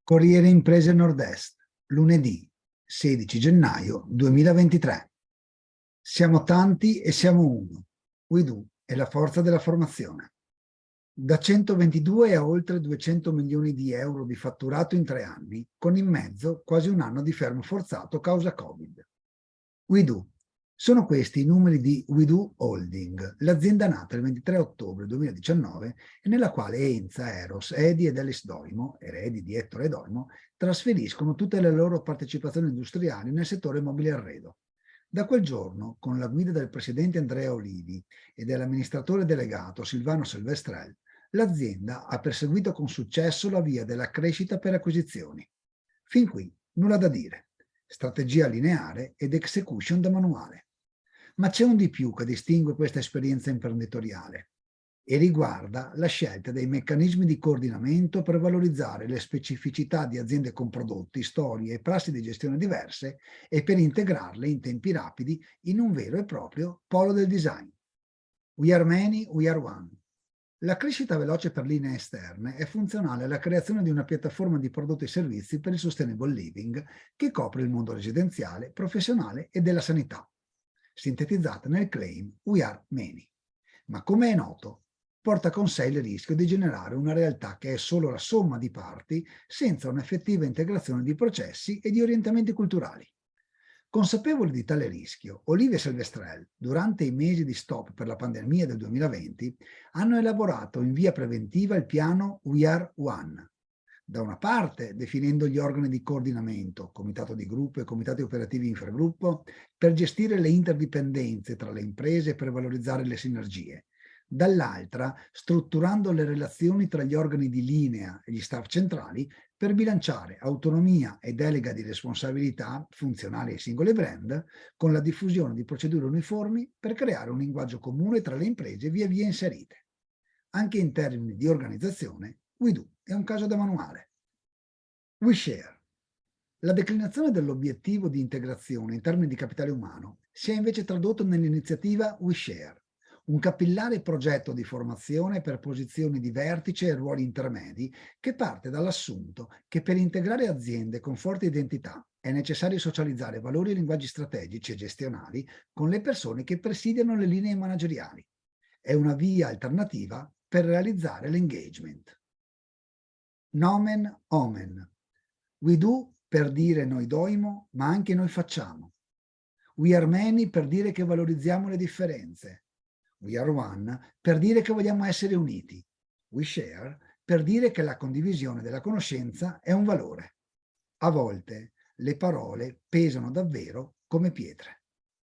Corriere Imprese Nord-Est, lunedì 16 gennaio 2023. Siamo tanti e siamo uno. WeDo è la forza della formazione. Da 122 a oltre 200 milioni di euro di fatturato in 3 anni, con in mezzo quasi un anno di fermo forzato causa Covid. WeDo. Sono questi i numeri di WeDo Holding, l'azienda nata il 23 ottobre 2019 e nella quale Enza, Eros, Edi ed Elis Doimo, eredi di Ettore Doimo, trasferiscono tutte le loro partecipazioni industriali nel settore mobile arredo. Da quel giorno, con la guida del presidente Andrea Olivi e dell'amministratore delegato Silvano Silvestrel, l'azienda ha perseguito con successo la via della crescita per acquisizioni. Fin qui nulla da dire. Strategia lineare ed execution da manuale. Ma c'è un di più che distingue questa esperienza imprenditoriale e riguarda la scelta dei meccanismi di coordinamento per valorizzare le specificità di aziende con prodotti, storie e prassi di gestione diverse e per integrarle in tempi rapidi in un vero e proprio polo del design. We are many, we are one. La crescita veloce per linee esterne è funzionale alla creazione di una piattaforma di prodotti e servizi per il sustainable living che copre il mondo residenziale, professionale e della sanità, sintetizzata nel claim We are many. Ma come è noto, porta con sé il rischio di generare una realtà che è solo la somma di parti senza un'effettiva integrazione di processi e di orientamenti culturali. Consapevoli di tale rischio, Olive e Silvestrel, durante i mesi di stop per la pandemia del 2020, hanno elaborato in via preventiva il piano We Are One. Da una parte, definendo gli organi di coordinamento, comitato di gruppo e comitati operativi infragruppo, per gestire le interdipendenze tra le imprese e per valorizzare le sinergie. Dall'altra, strutturando le relazioni tra gli organi di linea e gli staff centrali per bilanciare autonomia e delega di responsabilità funzionali ai singoli brand con la diffusione di procedure uniformi per creare un linguaggio comune tra le imprese via via inserite. Anche in termini di organizzazione, WeDo è un caso da manuale. WeShare. La declinazione dell'obiettivo di integrazione in termini di capitale umano si è invece tradotto nell'iniziativa WeShare, un capillare progetto di formazione per posizioni di vertice e ruoli intermedi che parte dall'assunto che per integrare aziende con forte identità è necessario socializzare valori e linguaggi strategici e gestionali con le persone che presidiano le linee manageriali. È una via alternativa per realizzare l'engagement. Nomen omen. WeDo per dire noi doimo, ma anche noi facciamo. We are many per dire che valorizziamo le differenze. We are one per dire che vogliamo essere uniti. We share per dire che la condivisione della conoscenza è un valore. A volte le parole pesano davvero come pietre.